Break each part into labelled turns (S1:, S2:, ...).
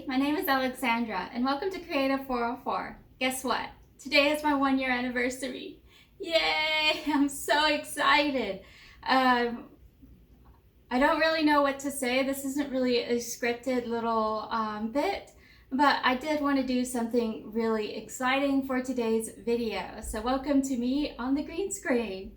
S1: my name is Alexandra and welcome to Creative 404. Guess what? Today is my 1 year anniversary. Yay! I'm so excited. I don't really know what to say. This isn't really a scripted little bit, but I did want to do something really exciting for today's video. So welcome to me on the green screen.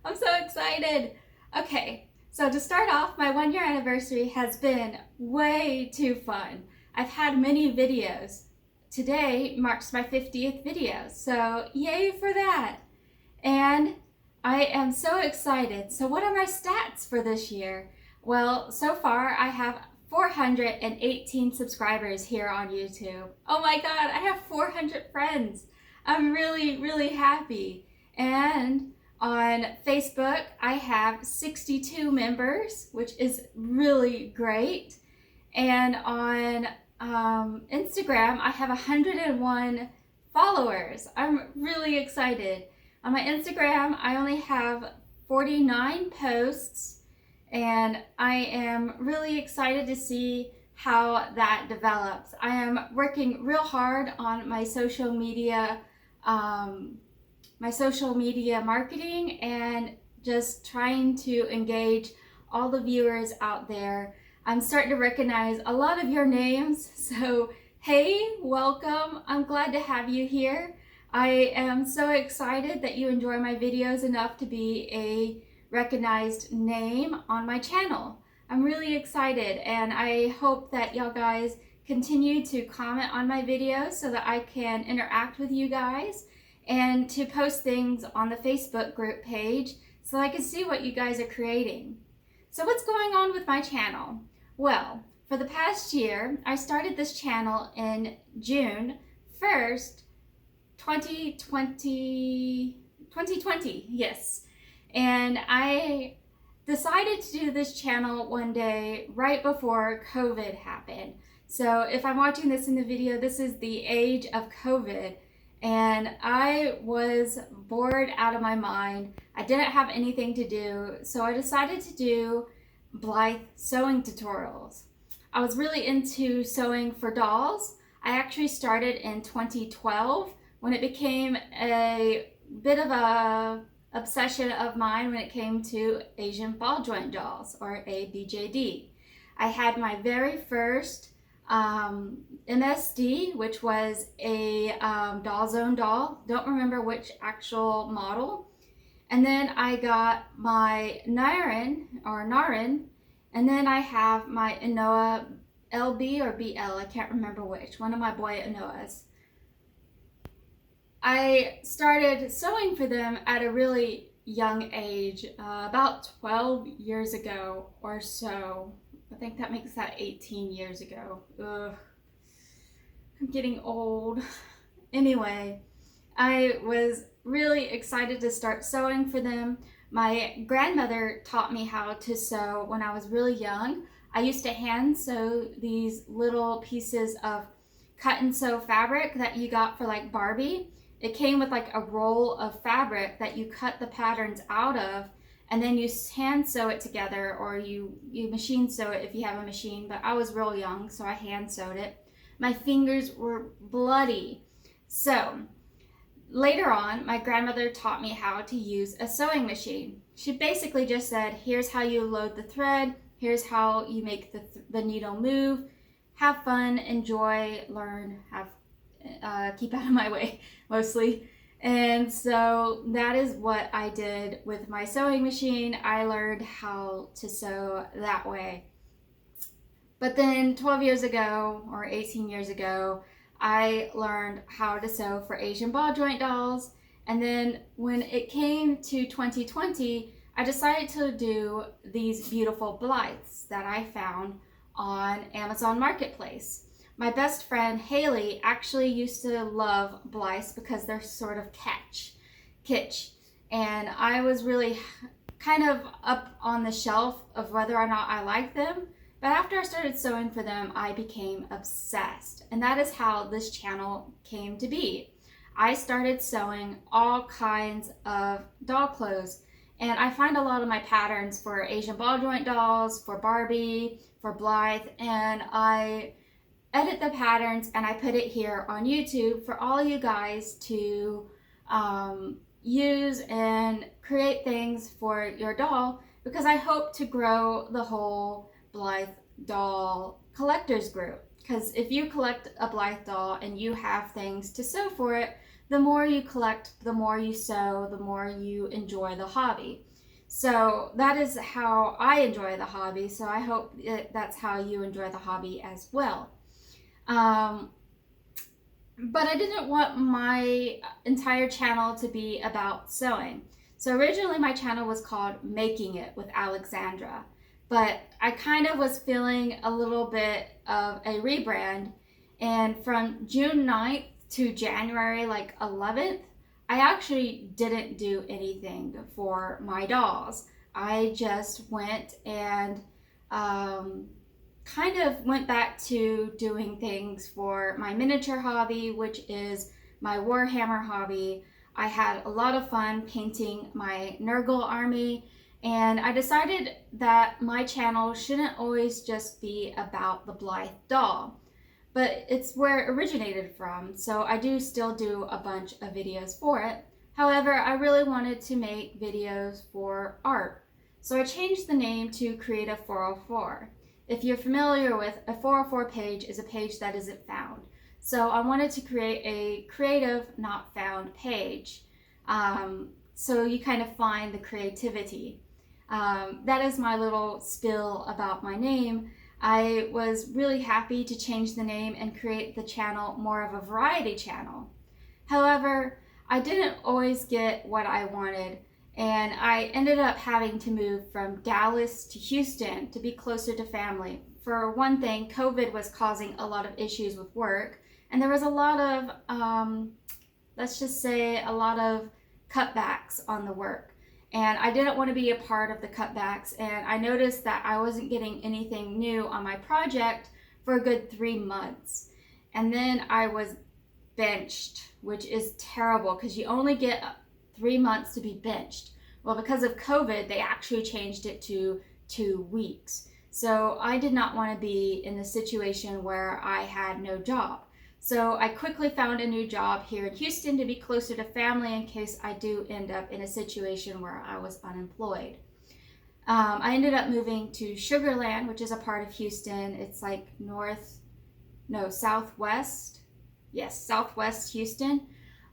S1: I'm so excited. Okay, so to start off, my 1 year anniversary has been way too fun. I've had many videos. Today marks my 50th video, so yay for that. And I am so excited. So what are my stats for this year? Well, so far I have 418 subscribers here on YouTube. Oh my God, I have 400 friends. I'm really happy. And on Facebook, I have 62 members, which is really great. And on Instagram, I have 101 followers. I'm really excited. On my Instagram, I only have 49 posts, and I am really excited to see how that develops. I am working real hard on my social media marketing and just trying to engage all the viewers out there. I'm starting to recognize a lot of your names, so hey, welcome. I'm glad to have you here. I am so excited that you enjoy my videos enough to be a recognized name on my channel. I'm really excited, and I hope that y'all guys continue to comment on my videos so that I can interact with you guys, and to post things on the Facebook group page so I can see what you guys are creating. So what's going on with my channel? Well, for the past year, I started this channel in June 1st, 2020, yes. And I decided to do this channel one day right before COVID happened. So if I'm watching this in the video, this is the age of COVID. And I was bored out of my mind. I didn't have anything to do, so I decided to do Blythe sewing tutorials. I was really into sewing for dolls. I actually started in 2012 when it became a bit of a obsession of mine when it came to Asian ball joint dolls, or ABJD. I had my very first MSD, which was a Doll Zone doll. Don't remember which actual model. And then I got my Narin, and then I have my Inoa LB or BL, I can't remember which, one of my boy Inoas. I started sewing for them at a really young age, about 12 years ago or so. I think that makes that 18 years ago. Ugh. I'm getting old. Anyway, I was really excited to start sewing for them. My grandmother taught me how to sew when I was really young. I used to hand sew these little pieces of cut and sew fabric that you got for like Barbie. It came with like a roll of fabric that you cut the patterns out of, and then you hand sew it together, or you machine sew it if you have a machine, but I was real young, so I hand sewed it. My fingers were bloody. So later on, my grandmother taught me how to use a sewing machine. She basically just said, here's how you load the thread, here's how you make the needle move, have fun, enjoy, learn, keep out of my way, mostly. And so that is what I did with my sewing machine. I learned how to sew that way. But then 12 years ago, or 18 years ago, I learned how to sew for Asian ball joint dolls. And then when it came to 2020, I decided to do these beautiful Blythes that I found on Amazon Marketplace. My best friend Haley actually used to love Blythes because they're sort of kitsch. And I was really kind of up on the shelf of whether or not I liked them. But after I started sewing for them, I became obsessed. And that is how this channel came to be. I started sewing all kinds of doll clothes. And I find a lot of my patterns for Asian ball joint dolls, for Barbie, for Blythe, and I edit the patterns and I put it here on YouTube for all you guys to use and create things for your doll, because I hope to grow the whole Blythe doll collectors group. Because if you collect a Blythe doll and you have things to sew for it, the more you collect, the more you sew, the more you enjoy the hobby. So that is how I enjoy the hobby. So I hope that's how you enjoy the hobby as well. But I didn't want my entire channel to be about sewing. So originally my channel was called Making It with Alexandra, but I kind of was feeling a little bit of a rebrand, and from June 9th to January 11th, I actually didn't do anything for my dolls. I just went and kind of went back to doing things for my miniature hobby, which is my Warhammer hobby. I had a lot of fun painting my Nurgle army, and I decided that my channel shouldn't always just be about the Blythe doll, but it's where it originated from, so I do still do a bunch of videos for it. However, I really wanted to make videos for art, so I changed the name to Creative 404. If you're familiar with a 404 page, is a page that isn't found. So I wanted to create a creative not found page. So you kind of find the creativity. That is my little spill about my name. I was really happy to change the name and create the channel more of a variety channel. However, I didn't always get what I wanted, and I ended up having to move from Dallas to Houston to be closer to family. For one thing, COVID was causing a lot of issues with work, and there was a lot of, let's just say, a lot of cutbacks on the work. And I didn't want to be a part of the cutbacks, and I noticed that I wasn't getting anything new on my project for a good 3 months. And then I was benched, which is terrible because you only get 3 months to be benched. Well, because of COVID, they actually changed it to 2 weeks. So I did not want to be in the situation where I had no job. So I quickly found a new job here in Houston to be closer to family in case I do end up in a situation where I was unemployed. I ended up moving to Sugar Land, which is a part of Houston. It's like southwest. Yes, southwest Houston.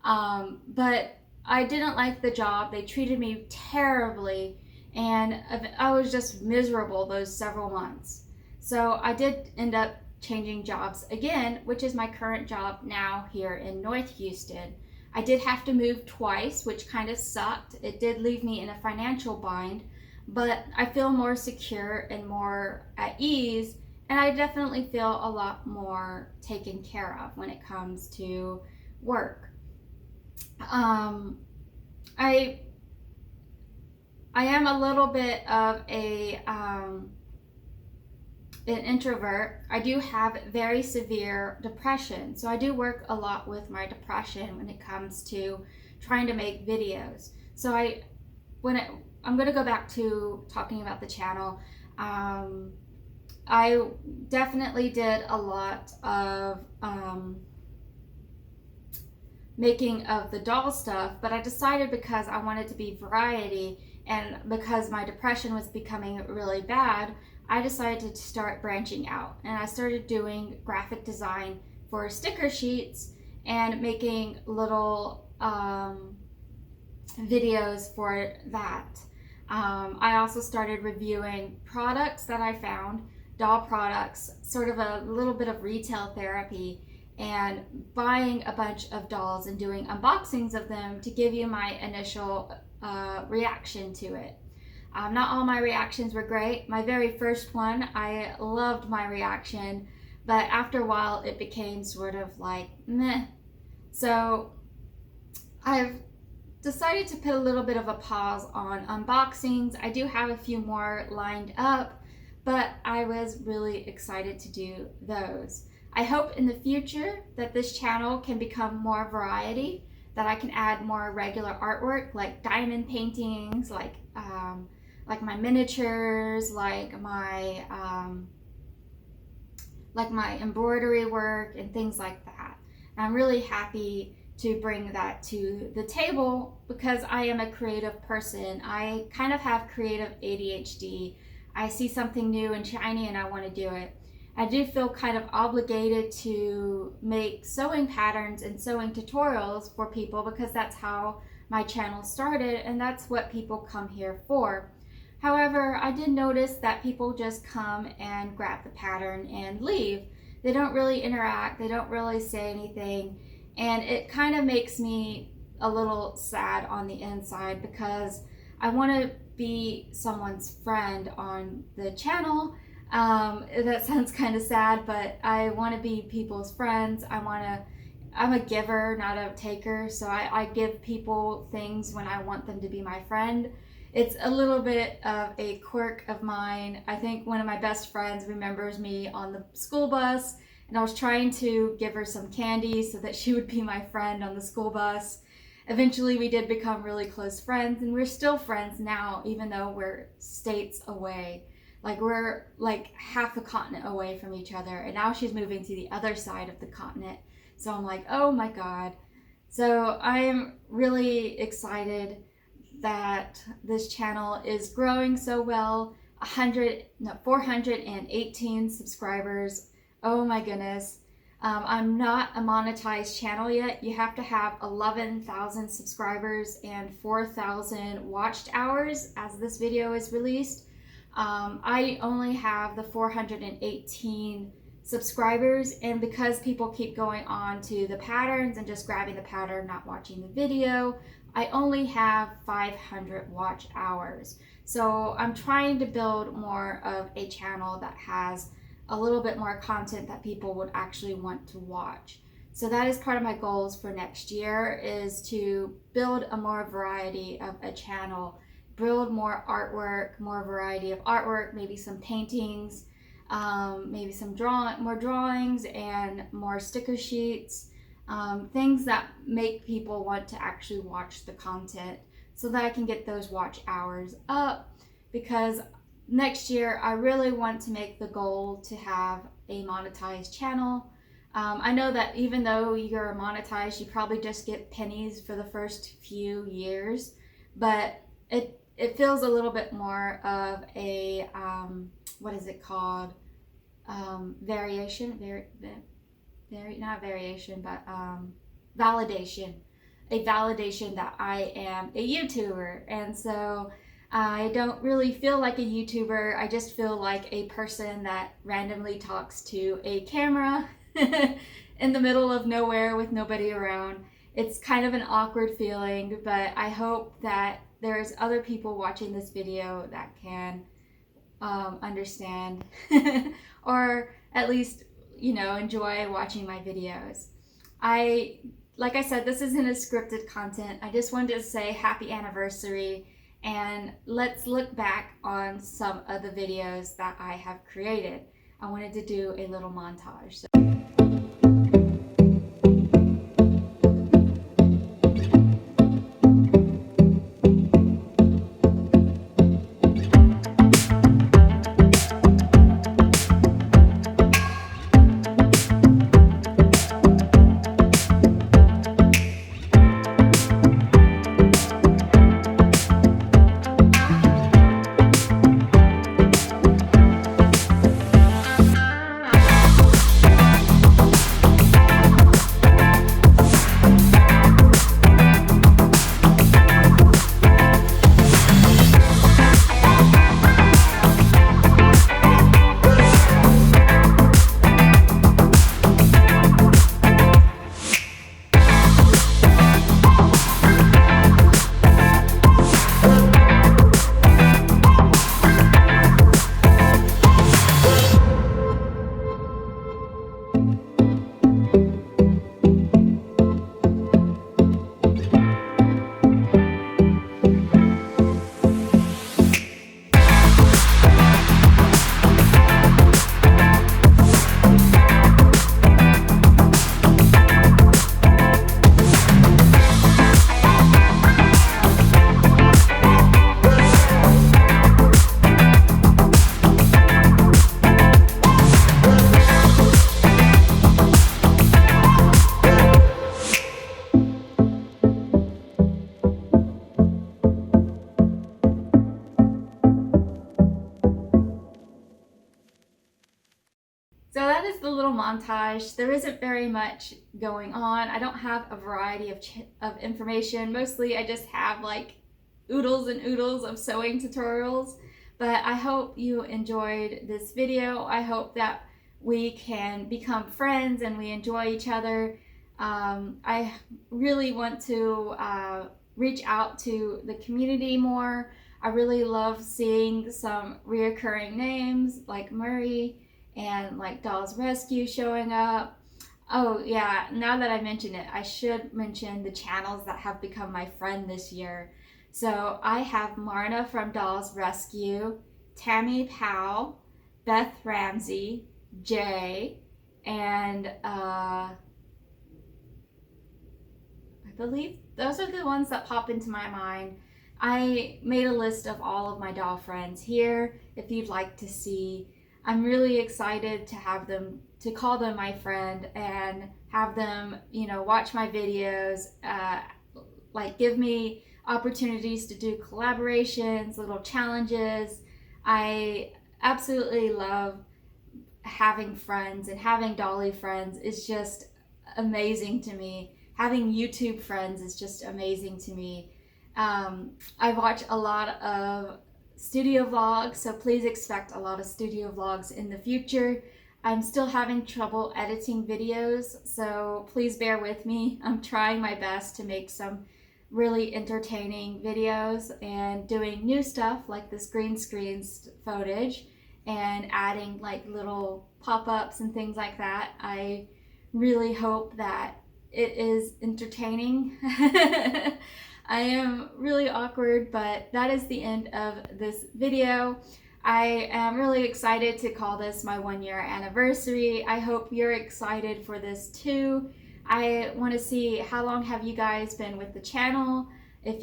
S1: But I didn't like the job. They treated me terribly, and I was just miserable those several months. So I did end up changing jobs again, which is my current job now here in North Houston. I did have to move twice, which kind of sucked. It did leave me in a financial bind, but I feel more secure and more at ease, and I definitely feel a lot more taken care of when it comes to work. I am a little bit of an introvert. I do have very severe depression, so I do work a lot with my depression when it comes to trying to make videos. So I'm going to go back to talking about the channel. I definitely did a lot of making of the doll stuff, but I decided because I wanted to be variety and because my depression was becoming really bad, I decided to start branching out, and I started doing graphic design for sticker sheets and making little videos for that. I also started reviewing products that I found, doll products, sort of a little bit of retail therapy, and buying a bunch of dolls and doing unboxings of them to give you my initial reaction to it. Not all my reactions were great. My very first one, I loved my reaction, but after a while it became sort of like meh. So I've decided to put a little bit of a pause on unboxings. I do have a few more lined up, but I was really excited to do those. I hope in the future that this channel can become more variety, that I can add more regular artwork, like diamond paintings, like my miniatures, like my embroidery work and things like that. And I'm really happy to bring that to the table because I am a creative person. I kind of have creative ADHD. I see something new and shiny and I want to do it. I do feel kind of obligated to make sewing patterns and sewing tutorials for people because that's how my channel started and that's what people come here for. However, I did notice that people just come and grab the pattern and leave. They don't really interact, they don't really say anything, and it kind of makes me a little sad on the inside because I want to be someone's friend on the channel. That sounds kind of sad, but I want to be people's friends. I'm a giver, not a taker, so I give people things when I want them to be my friend. It's a little bit of a quirk of mine. I think one of my best friends remembers me on the school bus, and I was trying to give her some candy so that she would be my friend on the school bus. Eventually we did become really close friends, and we're still friends now, even though we're states away. Like we're like half a continent away from each other, and now she's moving to the other side of the continent. So I'm like, oh my God. So I am really excited that this channel is growing so well. 418 subscribers. Oh my goodness. I'm not a monetized channel yet. You have to have 11,000 subscribers and 4,000 watched hours as this video is released. I only have the 418 subscribers, and because people keep going on to the patterns and just grabbing the pattern, not watching the video, I only have 500 watch hours. So I'm trying to build more of a channel that has a little bit more content that people would actually want to watch. So that is part of my goals for next year, is to build a more variety of a channel, build more artwork, more variety of artwork, maybe some paintings, maybe some more drawings and more sticker sheets, things that make people want to actually watch the content so that I can get those watch hours up, because next year I really want to make the goal to have a monetized channel. I know that even though you're monetized, you probably just get pennies for the first few years, but it feels a little bit more of a, what is it called? Variation, not variation, but validation. A validation that I am a YouTuber. And so I don't really feel like a YouTuber. I just feel like a person that randomly talks to a camera in the middle of nowhere with nobody around. It's kind of an awkward feeling, but I hope that there's other people watching this video that can understand or at least, enjoy watching my videos. Like I said, this isn't a scripted content. I just wanted to say happy anniversary, and let's look back on some of the videos that I have created. I wanted to do a little montage. So montage. There isn't very much going on. I don't have a variety of information. Mostly I just have like oodles and oodles of sewing tutorials. But I hope you enjoyed this video. I hope that we can become friends and we enjoy each other. I really want to reach out to the community more. I really love seeing some reoccurring names like Murray and like Doll's Rescue showing up. Oh yeah, now that I mention it, I should mention the channels that have become my friend this year. So I have Marna from Doll's Rescue, Tammy Powell, Beth Ramsey, Jay, and I believe those are the ones that pop into my mind. I made a list of all of my doll friends here if you'd like to see. I'm really excited to have them, to call them my friend and have them, you know, watch my videos, like give me opportunities to do collaborations, little challenges. I absolutely love having friends, and having dolly friends is just amazing to me. Having YouTube friends is just amazing to me. I watch a lot of studio vlogs, so please expect a lot of studio vlogs in the future. I'm still having trouble editing videos, so please bear with me. I'm trying my best to make some really entertaining videos and doing new stuff like this green screen footage and adding like little pop-ups and things like that. I really hope that it is entertaining. I am really awkward, but that is the end of this video. I am really excited to call this my 1-year anniversary. I hope you're excited for this too. I want to see how long have you guys been with the channel. If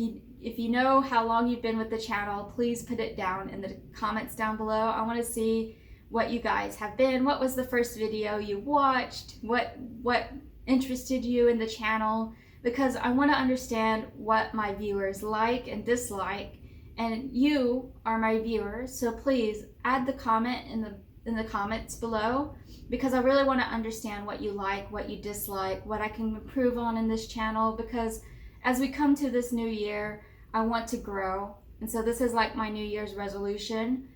S1: you know how long you've been with the channel, please put it down in the comments down below. I want to see what you guys have been. What was the first video you watched? What interested you in the channel? Because I want to understand what my viewers like and dislike, and you are my viewers, so please add the comment in the comments below, because I really want to understand what you like, what you dislike, what I can improve on in this channel, because as we come to this new year, I want to grow. And so this is like my New Year's resolution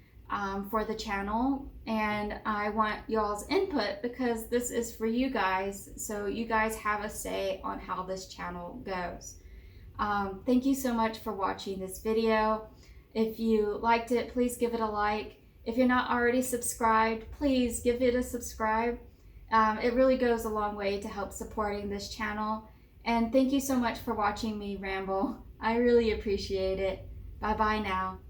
S1: for the channel, and I want y'all's input because this is for you guys, so you guys have a say on how this channel goes. Thank you so much for watching this video. If you liked it, please give it a like. If you're not already subscribed, please give it a subscribe. It really goes a long way to help supporting this channel. And thank you so much for watching me ramble. I really appreciate it. Bye bye now.